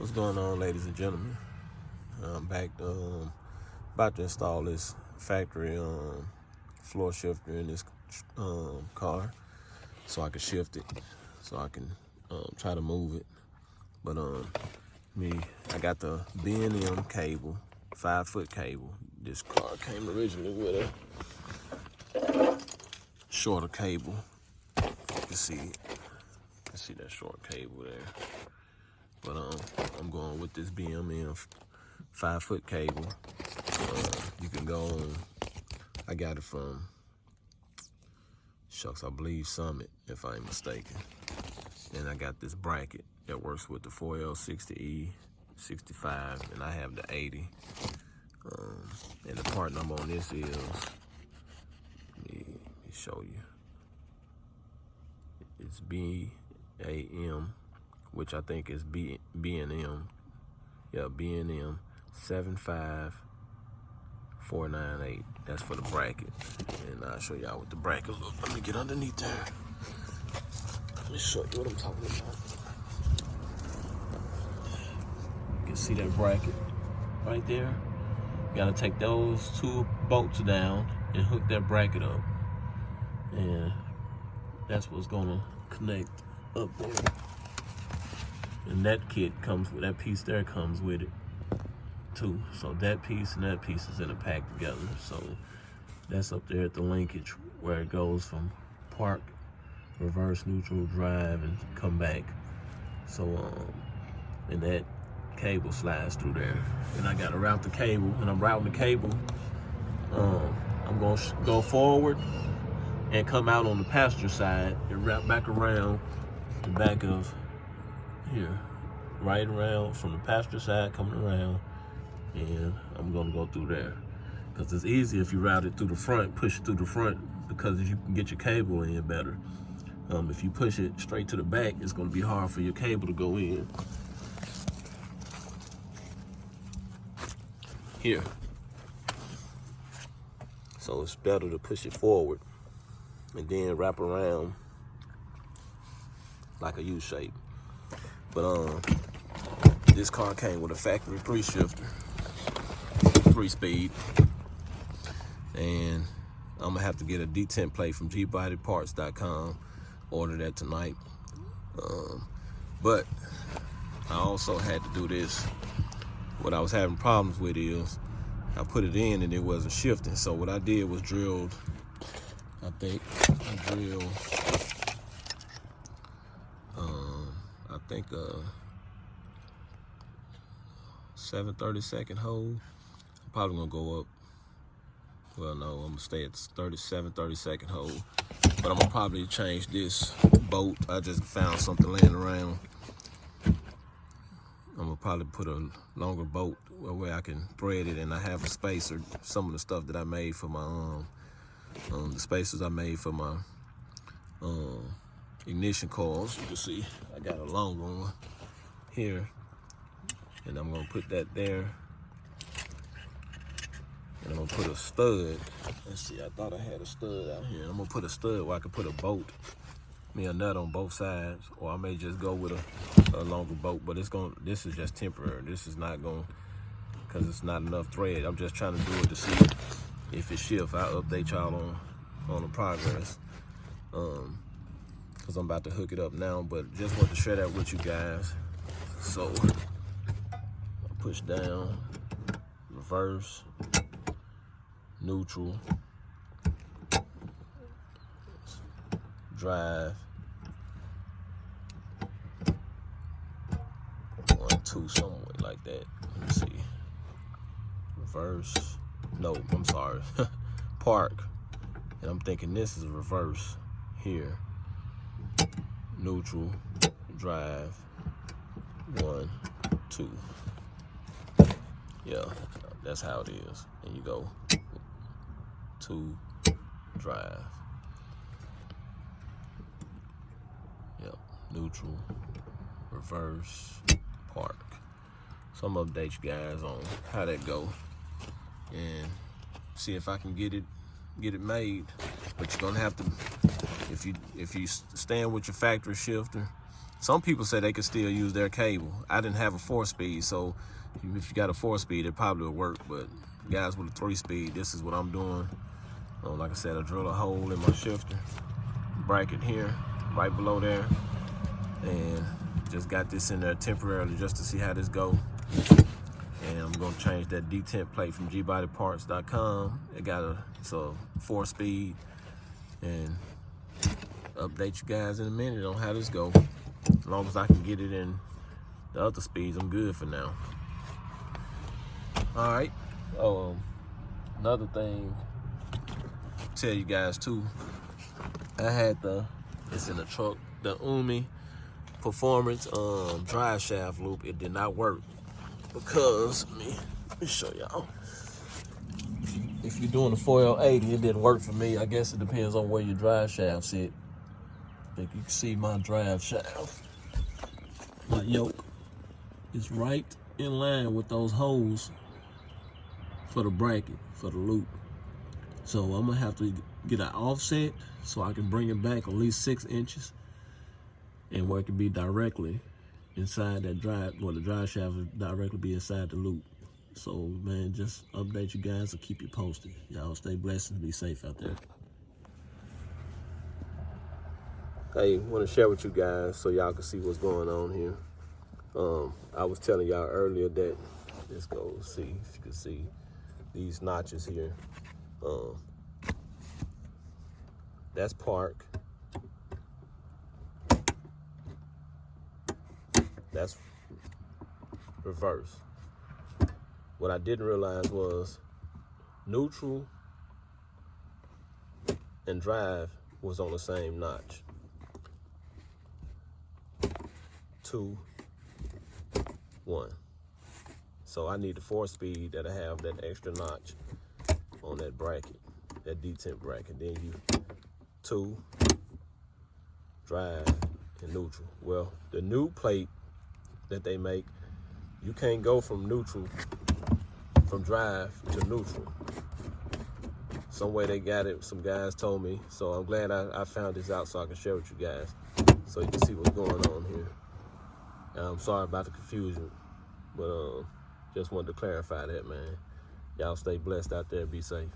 What's going on, ladies and gentlemen? I'm back about to install this factory floor shifter in this car so I can shift it, so I can try to move it. But I got the B&M cable, 5-foot cable. This car came originally with a shorter cable. You can see that short cable there. But I'm going with this B&M 5-foot cable. You can go on, I got it from, I believe Summit, if I ain't mistaken. And I got this bracket that works with the 4L60E 65, and I have the 80. And the part number on this is, let me show you. It's BAM, which I think is B&M. Yeah, B&M 75498. That's for the bracket. And I'll show y'all what the bracket looks. Let me get underneath there. Let me show you what I'm talking about. You can see that bracket right there. You gotta take those 2 bolts down and hook that bracket up. And that's what's gonna connect up there. And that kit comes with, that piece there comes with it too. So that piece and that piece is in a pack together. So that's up there at the linkage where it goes from park, reverse, neutral, drive, and come back. So, and that cable slides through there. And I gotta route the cable, and I'm routing the cable. I'm gonna go forward and come out on the passenger side and wrap back around the back of here, right around from the passenger side, coming around, and I'm gonna go through there. Because it's easy if you route it through the front, push it through the front, because you can get your cable in better. If you push it straight to the back, it's gonna be hard for your cable to go in. Here. So it's better to push it forward and then wrap around like a U shape. But this car came with a factory pre-shifter, 3-speed, and I'm gonna have to get a detent plate from Gbodyparts.com. Order that tonight. But I also had to do this. What I was having problems with is I put it in and it wasn't shifting. So what I did was drilled. I drilled 7/32 hole. I'm probably gonna go up. Well, no, I'm gonna stay at 7/32 hole. But I'm gonna probably change this bolt. I just found something laying around. I'm gonna probably put a longer bolt where I can thread it, and I have a spacer. Some of the stuff that I made for my the spacers I made for my ignition coils. You can see I got a longer one here, and I'm gonna put that there, and I'm gonna put a stud. Let's see, I thought I had a stud out here. I'm gonna put a stud where I can put a bolt, a nut on both sides, or I may just go with a longer bolt. But this is just temporary. This is not going, because it's not enough thread. I'm just trying to do it to see if it shifts. I'll update y'all on the progress. Because I'm about to hook it up now, but just want to share that with you guys. So I push down, reverse, neutral, drive, 1, 2, somewhere like that. Let me see. Reverse. No, I'm sorry. Park. And I'm thinking this is reverse here. Neutral, drive, 1, 2. Yeah, that's how it is. And you go 2, drive. Yep, neutral, reverse, park. So I'm gonna update you guys on how that go and see if I can get it made. But you're gonna have to, if you stand with your factory shifter, Some people say they could still use their cable. I didn't have a 4-speed, so if you got a 4-speed, it probably would work. But guys with a 3-speed, this is what I'm doing. Like I said, I drill a hole in my shifter bracket here, right below there, and just got this in there temporarily just to see how this go. And I'm gonna change that detent plate from gbodyparts.com. It's a 4-speed, and update you guys in a minute on how this go. As long as I can get it in the other speeds, I'm good for now. All right. Another thing to tell you guys too, I had it's in the truck, the Umi Performance drive shaft loop. It did not work because, let me show y'all. If you're doing the 4L80, it didn't work for me. I guess it depends on where your drive shaft sit. I think you can see my drive shaft. My yoke is right in line with those holes for the bracket, for the loop. So I'm gonna have to get an offset so I can bring it back at least 6 inches, and where it can be directly inside that drive, where the drive shaft will directly be inside the loop. So man, just update you guys and keep you posted. Y'all stay blessed and be safe out there. Hey, want to share with you guys so y'all can see what's going on here. I was telling y'all earlier that, let's go see if you can see these notches here. That's park. That's reverse. What I didn't realize was neutral and drive was on the same notch. 2, 1. So I need a 4-speed that'll have that extra notch on that bracket, that detent bracket. Then you 2, drive, and neutral. Well, the new plate that they make, you can't go from neutral, from drive to neutral. Some way they got it, some guys told me. So I'm glad I found this out so I can share with you guys, so you can see what's going on here. I'm sorry about the confusion, but just wanted to clarify that, man. Y'all stay blessed out there, be safe.